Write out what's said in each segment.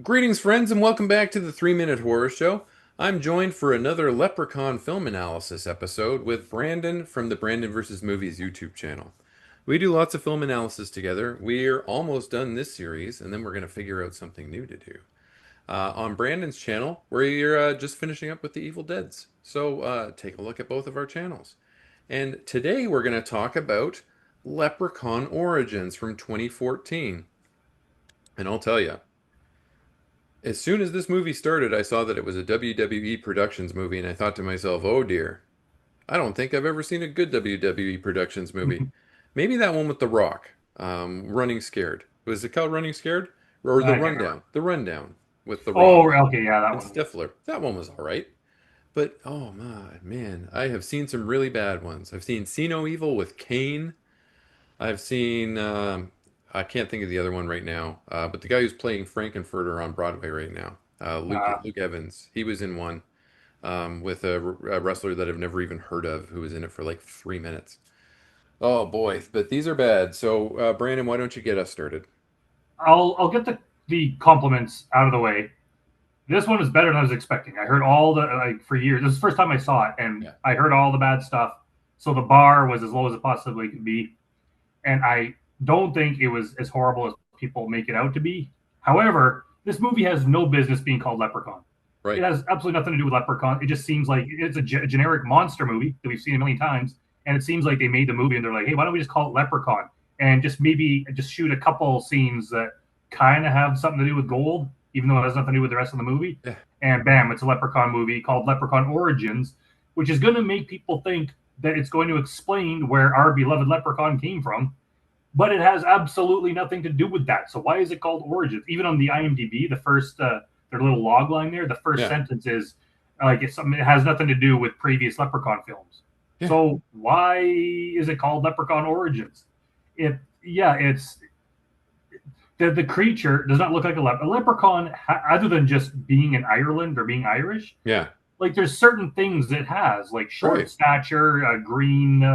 Greetings, friends, and welcome back to the 3 Minute Horror Show. I'm joined for another Leprechaun film analysis episode with Brandon from the Brandon vs. Movies YouTube channel. We do lots of film analysis together. We're almost done this series, and then we're going to figure out something new to do. On Brandon's channel, we're just finishing up with the Evil Deads. So take a look at both of our channels. And today we're going to talk about Leprechaun Origins from 2014. And I'll tell you, as soon as this movie started, I saw that it was a WWE Productions movie, and I thought to myself, oh dear, I don't think I've ever seen a good WWE Productions movie. Maybe that one with The Rock, Running Scared. Was it called Running Scared? Or The I can't Rundown? remember. The Rundown with The Oh, Rock okay, yeah, that and one. Stifler. That one was all right. But, oh my, man, I have seen some really bad ones. I've seen See No Evil with Kane. I've seen, I can't think of the other one right now, but the guy who's playing Frankenfurter on Broadway right now, Luke Evans, he was in one with a wrestler that I've never even heard of who was in it for like 3 minutes. Oh boy, but these are bad. So, Brandon, why don't you get us started? I'll get the compliments out of the way. This one is better than I was expecting. I heard all the for years. This is the first time I saw it, and Yeah. I heard all the bad stuff. So the bar was as low as it possibly could be, and I don't think it was as horrible as people make it out to be. However, this movie has no business being called Leprechaun. It Right. has absolutely nothing to do with Leprechaun. It just seems like it's a generic monster movie that we've seen a million times, and it seems like they made the movie and they're like, hey, why don't we just call it Leprechaun and just maybe just shoot a couple scenes that kind of have something to do with gold, even though it has nothing to do with the rest of the movie. Yeah. And bam, it's a Leprechaun movie called Leprechaun Origins, which is going to make people think that it's going to explain where our beloved Leprechaun came from, but it has absolutely nothing to do with that. So why is it called Origins? Even on the IMDb, the first their little log line there, the first Yeah. sentence is like it's something. It has nothing to do with previous Leprechaun films. Yeah. So why is it called Leprechaun Origins? It's the creature does not look like a leprechaun, other than just being in Ireland or being Irish. Yeah. Like there's certain things it has, like short Right. stature, a green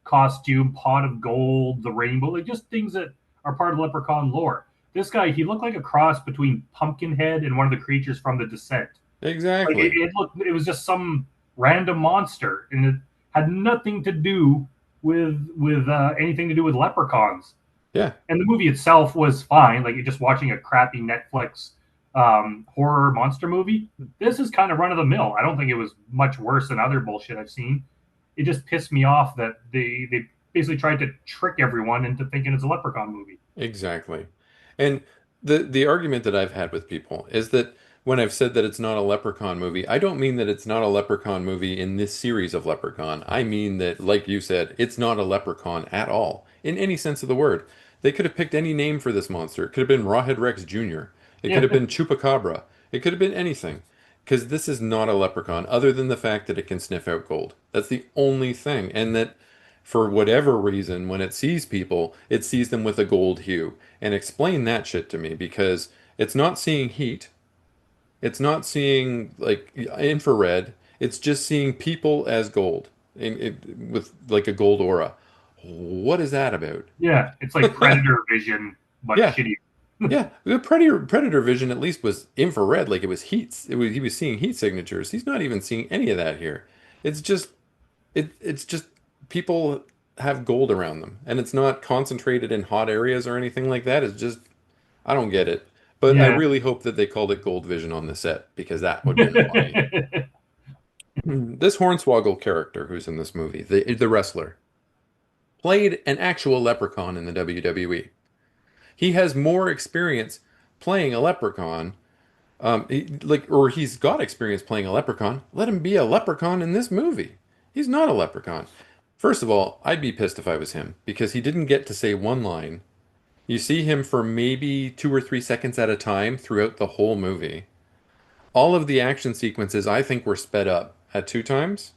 costume, pot of gold, the rainbow, like just things that are part of leprechaun lore. This guy, he looked like a cross between Pumpkinhead and one of the creatures from The Descent. Like Exactly. it was just some random monster, and it had nothing to do with anything to do with leprechauns. Yeah. And the movie itself was fine. Like you're just watching a crappy Netflix horror monster movie. This is kind of run of the mill. I don't think it was much worse than other bullshit I've seen. It just pissed me off that they basically tried to trick everyone into thinking it's a Leprechaun movie. Exactly. And the argument that I've had with people is that when I've said that it's not a Leprechaun movie, I don't mean that it's not a Leprechaun movie in this series of Leprechaun. I mean that, like you said, it's not a Leprechaun at all, in any sense of the word. They could have picked any name for this monster. It could have been Rawhead Rex Jr. It could Yeah, have been Chupacabra. It could have been anything. Because this is not a leprechaun, other than the fact that it can sniff out gold. That's the only thing. And that for whatever reason, when it sees people, it sees them with a gold hue. And explain that shit to me because it's not seeing heat, it's not seeing like infrared, it's just seeing people as gold with like a gold aura. What is that about? yeah. It's like Predator vision, but Yeah, shitty. yeah. The predator vision at least was infrared, like it was heat. He was seeing heat signatures. He's not even seeing any of that here. It's just it's just people have gold around them, and it's not concentrated in hot areas or anything like that. It's just I don't get it. But I Yeah. really hope that they called it Gold Vision on the set because that would have been funny. This Hornswoggle character who's in this movie, the wrestler, played an actual leprechaun in the WWE. He has more experience playing a leprechaun. Or he's got experience playing a leprechaun. Let him be a leprechaun in this movie. He's not a leprechaun. First of all, I'd be pissed if I was him because he didn't get to say one line. You see him for maybe 2 or 3 seconds at a time throughout the whole movie. All of the action sequences I think were sped up at 2 times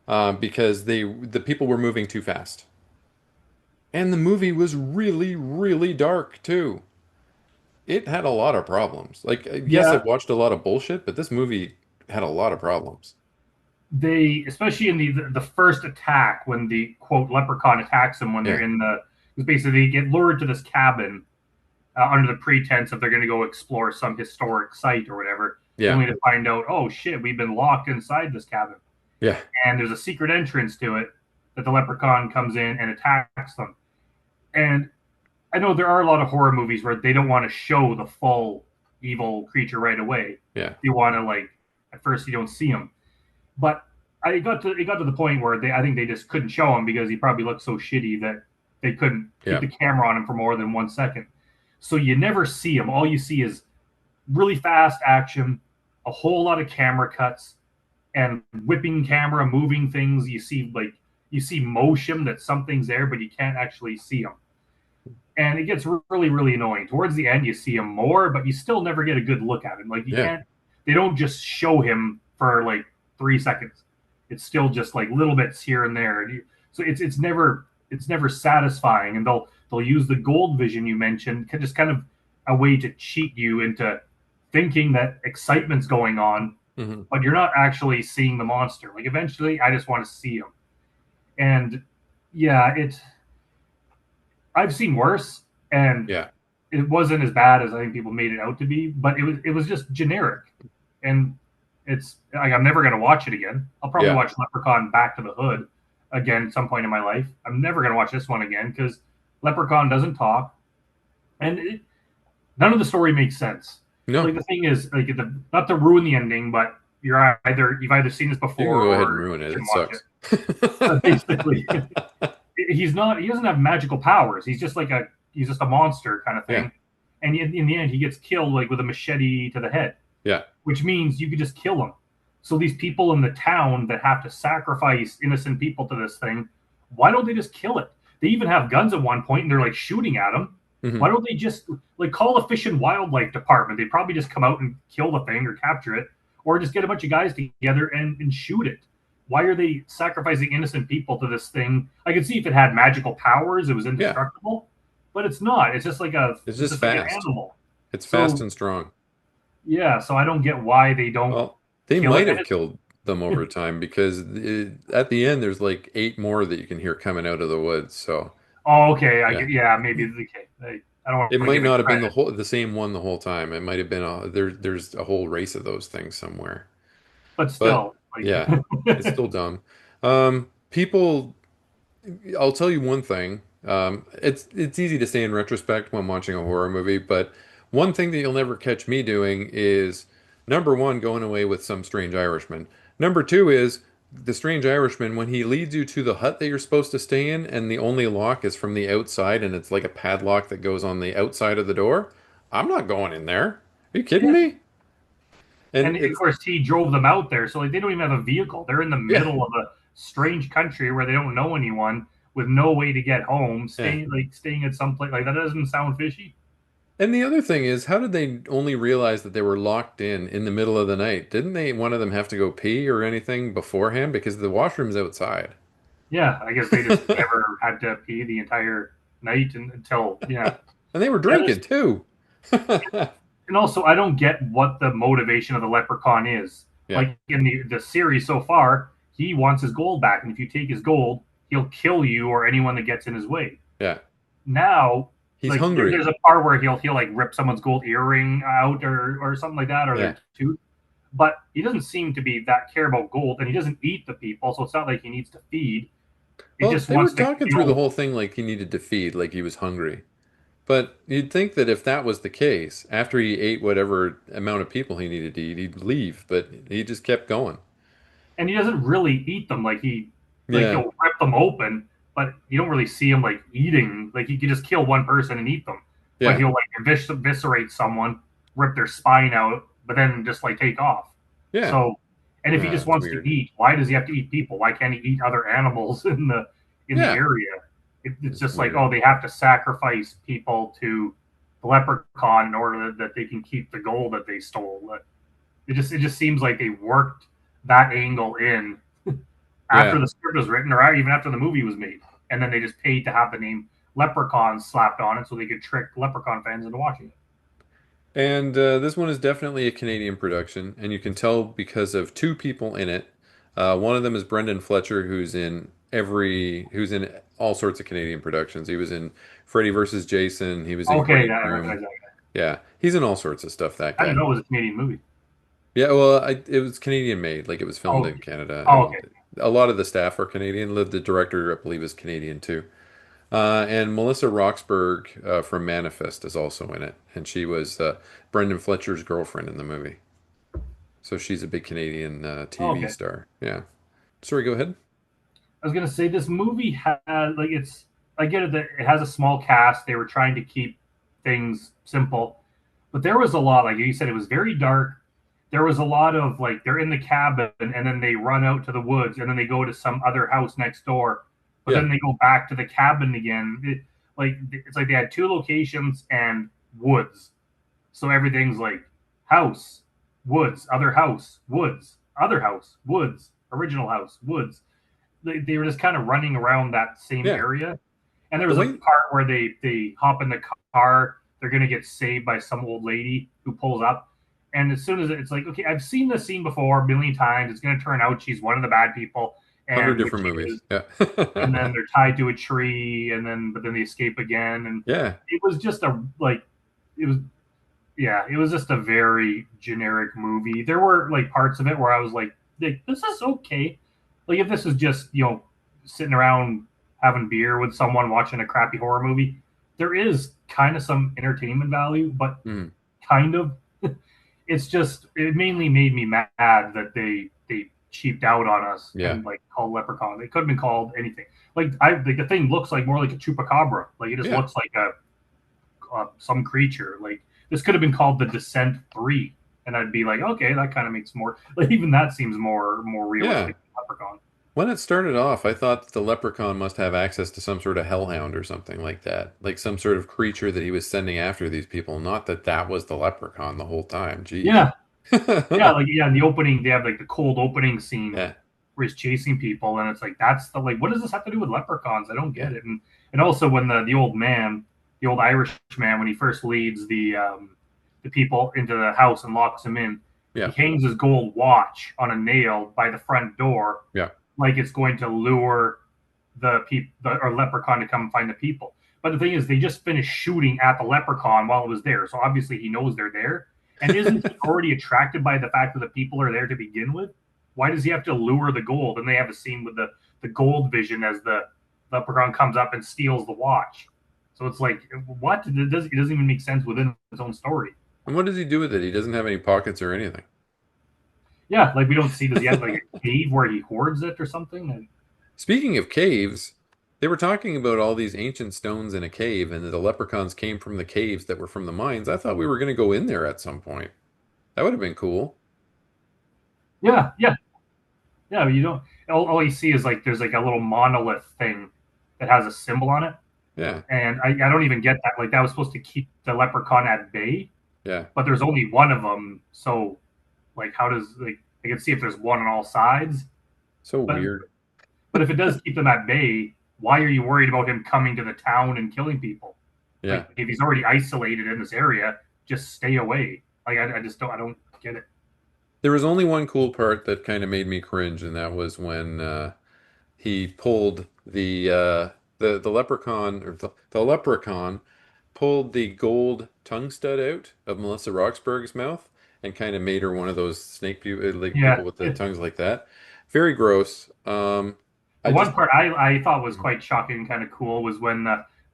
because the people were moving too fast. And the movie was really, really dark too. It had a lot of problems. Like, yes, Yeah, I've watched a lot of bullshit, but this movie had a lot of problems. they especially in the first attack when the quote leprechaun attacks them when they're Yeah, in the, because basically they get lured to this cabin, under the pretense of they're going to go explore some historic site or whatever, Yeah. only to find out, oh shit, we've been locked inside this cabin, Yeah. and there's a secret entrance to it that the leprechaun comes in and attacks them. And I know there are a lot of horror movies where they don't want to show the full evil creature right away. Yeah. They want to like at first you don't see him, but it got to the point where I think they just couldn't show him because he probably looked so shitty that they couldn't keep Yeah. the camera on him for more than 1 second. So you never see him. All you see is really fast action, a whole lot of camera cuts, and whipping camera, moving things. You see motion that something's there, but you can't actually see him. And it gets really, really annoying. Towards the end, you see him more, but you still never get a good look at him. Like you Yeah. can't. They don't just show him for like 3 seconds. It's still just like little bits here and there. So it's never satisfying. And they'll use the gold vision you mentioned, just kind of a way to cheat you into thinking that excitement's going on, Hmm. but you're not actually seeing the monster. Like eventually, I just want to see him. And yeah, I've seen worse, and Yeah. it wasn't as bad as I think people made it out to be. But it was just generic, and it's like I'm never gonna watch it again. I'll probably Yeah. watch Leprechaun Back to the Hood again at some point in my life. I'm never gonna watch this one again because Leprechaun doesn't talk, and none of the story makes sense. No. Like the thing is, like not to ruin the ending, but you've either seen this You can before go ahead and or ruin it. you can It watch it. sucks. But basically, he doesn't have magical powers. He's just a monster kind of Yeah. thing. And in the end, he gets killed like with a machete to the head, Yeah. which means you could just kill him. So these people in the town that have to sacrifice innocent people to this thing, why don't they just kill it? They even have guns at one point, and they're like shooting at him. Hmm. Why don't they just like call the Fish and Wildlife Department? They'd probably just come out and kill the thing or capture it, or just get a bunch of guys together and shoot it. Why are they sacrificing innocent people to this thing? I could see if it had magical powers, it was Yeah. indestructible, but it's not. It's It's just just like an fast. animal. It's fast So and strong. yeah, so I don't get why they don't Well, they kill it. might And have killed them over time because at the end there's like eight more that you can hear coming out of the woods. So oh, okay, yeah, yeah, maybe okay. I don't want it to might give it not have been credit, the same one the whole time. It might have been there's a whole race of those things somewhere. but But still, yeah, it's still dumb. People, I'll tell you one thing. It's easy to say in retrospect when watching a horror movie, but one thing that you'll never catch me doing is number one, going away with some strange Irishman. Number two is the strange Irishman when he leads you to the hut that you're supposed to stay in, and the only lock is from the outside, and it's like a padlock that goes on the outside of the door. I'm not going in there. Are you kidding yeah. me? And And of it's course, he drove them out there, so like they don't even have a vehicle. They're in the yeah, middle of a strange country where they don't know anyone, with no way to get home. yeah. Staying at some place like that doesn't sound fishy. And the other thing is, how did they only realize that they were locked in the middle of the night? Didn't they, one of them have to go pee or anything beforehand? Because the washroom's outside. Yeah, I guess they just never had to pee the entire night until yeah. And they were That is, drinking too. and also I don't get what the motivation of the leprechaun is. Yeah, Like in the series so far, he wants his gold back, and if you take his gold, he'll kill you or anyone that gets in his way. yeah. Now, He's like hungry. there's a part where he'll like rip someone's gold earring out or something like that, or Yeah. their tooth. But he doesn't seem to be that care about gold, and he doesn't eat the people, so it's not like he needs to feed. He Well, just they were wants to talking through the kill. whole thing like he needed to feed, like he was hungry. But you'd think that if that was the case, after he ate whatever amount of people he needed to eat, he'd leave. But he just kept going. And he doesn't really eat them like Yeah, he'll rip them open, but you don't really see him like eating. Like he could just kill one person and eat them, but yeah, he'll like eviscerate someone, rip their spine out, but then just like take off. yeah. So, and if he just It's wants to weird. eat, why does he have to eat people? Why can't he eat other animals in the Yeah, area? It's it's just like, weird. oh, they have to sacrifice people to the leprechaun in order that they can keep the gold that they stole. It just seems like they worked that angle in after Yeah. the script was written or even after the movie was made, and then they just paid to have the name Leprechaun slapped on it so they could trick Leprechaun fans into watching it. And this one is definitely a Canadian production, and you can tell because of two people in it. One of them is Brendan Fletcher, who's in He was in all sorts of Canadian productions. He was in Freddy versus Jason. He was in Okay, Green yeah, I Room. recognize that. Yeah, he's in all sorts of stuff. That I didn't guy. know it was a Canadian movie. Yeah, well, it was Canadian made. Like it was filmed Oh, in Canada, oh, and okay. a lot of the staff are Canadian. The director, I believe, is Canadian too. And Melissa Roxburgh from Manifest is also in it, and she was Brendan Fletcher's girlfriend in the movie. So she's a big Canadian Oh, TV okay. star. Yeah. Sorry, go ahead. I was gonna say this movie has like it's. I get it that it has a small cast. They were trying to keep things simple, but there was a lot. Like you said, it was very dark. There was a lot of like they're in the cabin and then they run out to the woods and then they go to some other house next door, but Yeah. then they go back to the cabin again. Like it's like they had two locations and woods, so everything's like house, woods, other house, woods, other house, woods, original house, woods. They were just kind of running around that same Yeah. area. And there The was a way. part where they hop in the car, they're gonna get saved by some old lady who pulls up. And as soon as it's like, okay, I've seen this scene before a million times. It's gonna turn out she's one of the bad people, 100 and which different she movies. is. Yeah. And then they're tied to a tree, and then but then they escape again. And Yeah. it was just a like it was yeah, it was just a very generic movie. There were like parts of it where I was like, this is okay. Like if this is just, sitting around having beer with someone watching a crappy horror movie, there is kind of some entertainment value, but Mm. kind of it's just it mainly made me mad that they cheaped out on us Yeah. and like called Leprechaun. It could have been called anything. Like the thing looks like more like a chupacabra. Like it just Yeah. looks like a some creature. Like this could have been called the Descent 3, and I'd be like, okay, that kind of makes more. Like even that seems more Yeah. realistic than Leprechaun. When it started off, I thought that the leprechaun must have access to some sort of hellhound or something like that, like some sort of creature that he was sending after these people. Not that that was the leprechaun the whole time. Jeez. Yeah, yeah, like yeah. In the opening, they have like the cold opening scene Yeah. where he's chasing people, and it's like that's the like. What does this have to do with leprechauns? I don't Yeah. get it. And also when the old man, the old Irish man, when he first leads the people into the house and locks them in, he Yeah. hangs his gold watch on a nail by the front door Yeah. like it's going to lure the people or leprechaun to come find the people. But the thing is, they just finished shooting at the leprechaun while it was there, so obviously he knows they're there. And isn't he already attracted by the fact that the people are there to begin with? Why does he have to lure the gold? And they have a scene with the gold vision as the leprechaun comes up and steals the watch. So it's like, what? It doesn't even make sense within its own story. And what does he do with it? He doesn't have any pockets or anything. Yeah, like we don't see, does he have like a cave where he hoards it or something? And Speaking of caves, they were talking about all these ancient stones in a cave, and that the leprechauns came from the caves that were from the mines. I thought we were going to go in there at some point. That would have been cool. yeah, yeah, yeah. You don't. All you see is like there's like a little monolith thing that has a symbol on it, Yeah. and I don't even get that. Like that was supposed to keep the leprechaun at bay, Yeah. but there's only one of them. So like, how does like I can see if there's one on all sides, So but weird. but if it does keep them at bay, why are you worried about him coming to the town and killing people? Yeah. Like if he's already isolated in this area, just stay away. Like I just don't get it. There was only one cool part that kind of made me cringe, and that was when he pulled the leprechaun or the leprechaun pulled the gold tongue stud out of Melissa Roxburgh's mouth and kind of made her one of those snake people, like Yeah. people with the tongues like that. Very gross. The I one just part I thought was quite shocking and kind of cool was when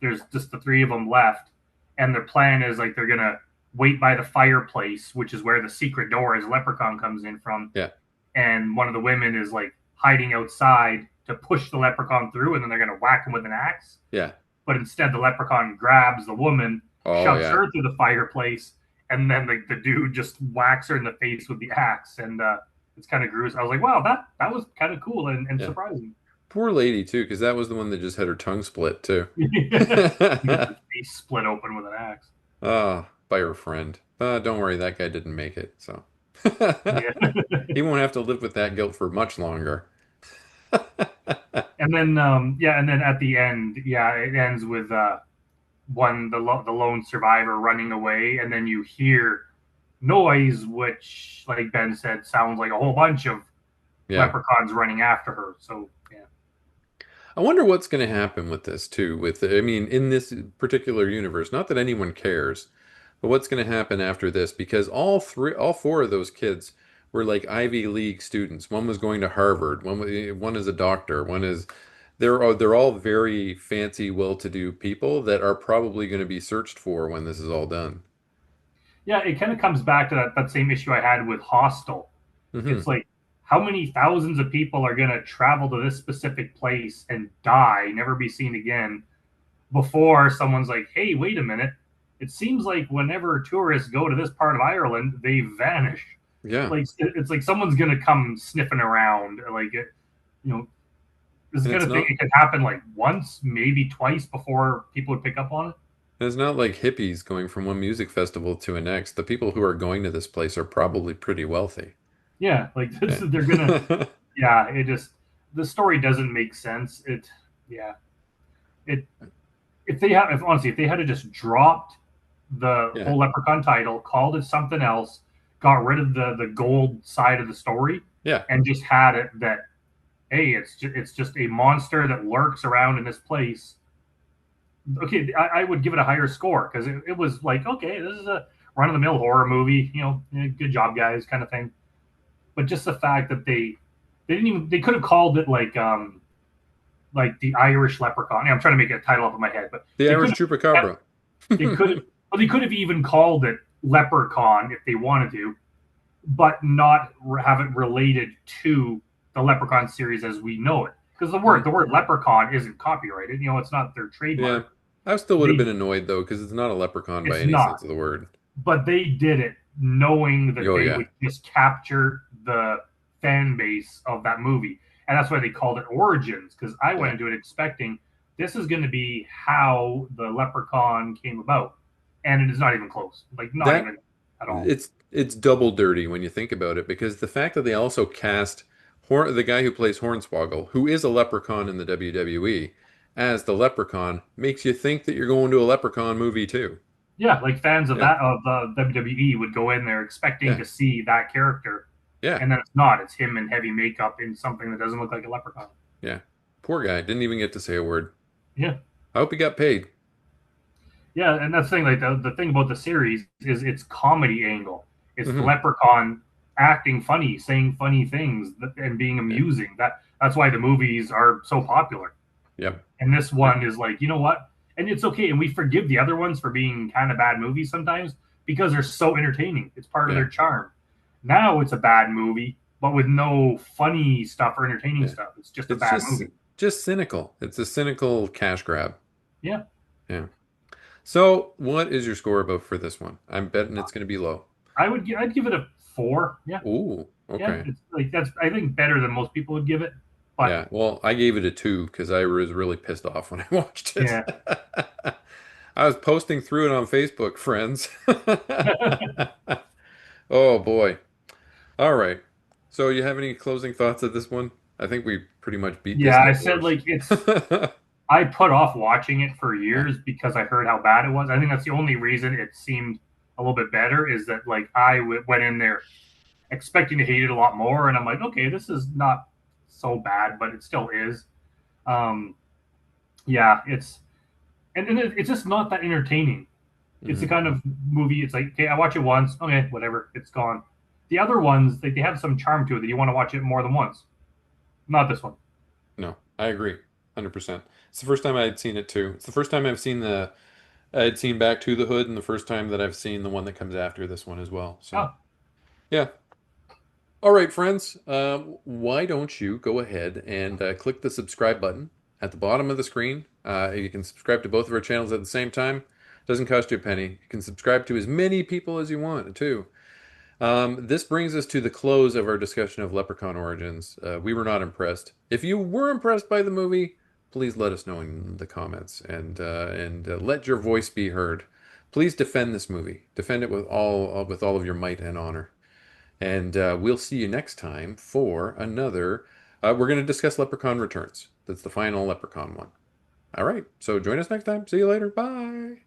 there's just the three of them left, and their plan is like they're gonna wait by the fireplace, which is where the secret door is. Leprechaun comes in from, yeah and one of the women is like hiding outside to push the leprechaun through, and then they're gonna whack him with an axe. yeah But instead, the leprechaun grabs the woman, oh shoves yeah her through the fireplace, and then the dude just whacks her in the face with the axe, and it's kind of gruesome. I was like, wow, that was kind of cool and yeah surprising. poor lady too because that was the one that just had her tongue split too. You get the face split open with an axe. Ah, by her friend. Don't worry, that guy didn't make it, so Yeah. he won't have to live with that guilt for much longer. And then and then at the end, yeah, it ends with the lone survivor running away, and then you hear noise, which, like Ben said, sounds like a whole bunch of Yeah. leprechauns running after her. So yeah, I wonder what's going to happen with this too. I mean, in this particular universe, not that anyone cares, but what's going to happen after this? Because all four of those kids were like Ivy League students. One was going to Harvard. One is a doctor. They're all very fancy, well-to-do people that are probably going to be searched for when this is all done. Yeah, it kind of comes back to that same issue I had with Hostel. Hmm. It's like, how many thousands of people are going to travel to this specific place and die, never be seen again, before someone's like, hey, wait a minute. It seems like whenever tourists go to this part of Ireland, they vanish. Yeah, Like, it's like someone's going to come sniffing around. Like, you know, this is and the kind it's of thing, not it could happen like once, maybe twice before people would pick up on it. it's not like hippies going from one music festival to the next. The people who are going to this place are probably pretty wealthy. Yeah, like this, they're gonna. Yeah. Yeah, it just, the story doesn't make sense. Yeah, it if they have if honestly if they had to just dropped the Yeah. whole Leprechaun title, called it something else, got rid of the gold side of the story, Yeah. and just had it that, hey, it's just a monster that lurks around in this place. Okay, I would give it a higher score because it was like, okay, this is a run of the mill horror movie, good job guys, kind of thing. But just the fact that they didn't even, they could have called it like the Irish Leprechaun. Yeah, I'm trying to make a title up in my head, but The they could Irish have Chupacabra. they could well, they could have even called it Leprechaun if they wanted to, but not have it related to the Leprechaun series as we know it. Because the word Leprechaun isn't copyrighted. It's not their Yeah. trademark. I still would have been They annoyed though, because it's not a leprechaun by It's any sense not, of the word. but they did it knowing that Oh they yeah. would just capture the fan base of that movie. And that's why they called it Origins, because I went Yeah. into it expecting this is going to be how the Leprechaun came about. And it is not even close. Like, not That even at all. it's double dirty when you think about it, because the fact that they also cast the guy who plays Hornswoggle, who is a leprechaun in the WWE, as the leprechaun makes you think that you're going to a leprechaun movie too. Yeah, like fans of Yeah. that, of the WWE, would go in there expecting Yeah. to see that character. Yeah. And then it's not. It's him in heavy makeup in something that doesn't look like a leprechaun. Yeah. Poor guy. Didn't even get to say a word. Yeah. I hope he got paid. Yeah, and that's the thing. Like the thing about the series is its comedy angle. It's the Hmm. Leprechaun acting funny, saying funny things, and being Yeah. amusing. That's why the movies are so popular. Yep. And this Yep. one is like, you know what? And it's okay. And we forgive the other ones for being kind of bad movies sometimes because they're so entertaining. It's part of Yeah. their charm. Now it's a bad movie, but with no funny stuff or entertaining Yeah. stuff. It's just a It's bad just movie. just cynical. It's a cynical cash grab. Yeah. Yeah. So, what is your score about for this one? I'm betting it's going to be low. I'd give it a 4. Yeah. Ooh, Yeah. okay. It's like, that's, I think, better than most people would give it. But Yeah. Well, I gave it a 2 because I was really pissed off when I watched it. yeah. I was posting through it on Facebook, friends. Oh boy. All right. So, you have any closing thoughts of this one? I think we pretty much beat this Yeah, I dead said horse. like I put off watching it for Yeah. years because I heard how bad it was. I think that's the only reason it seemed a little bit better, is that like went in there expecting to hate it a lot more, and I'm like, okay, this is not so bad, but it still is. Um, yeah, it's just not that entertaining. It's the Mhm. kind of movie. It's like, okay, I watch it once, okay, whatever, it's gone. The other ones, they have some charm to it that you want to watch it more than once. Not this one. No, I agree. 100%. It's the first time I had seen it too. It's the first time I had seen Back to the Hood, and the first time that I've seen the one that comes after this one as well. So, Oh, yeah. All right, friends. Why don't you go ahead and click the subscribe button at the bottom of the screen? You can subscribe to both of our channels at the same time. Doesn't cost you a penny. You can subscribe to as many people as you want, too. This brings us to the close of our discussion of Leprechaun Origins. We were not impressed. If you were impressed by the movie, please let us know in the comments and let your voice be heard. Please defend this movie. Defend it with all of your might and honor. And we'll see you next time for another. We're going to discuss Leprechaun Returns. That's the final Leprechaun one. All right. So join us next time. See you later. Bye.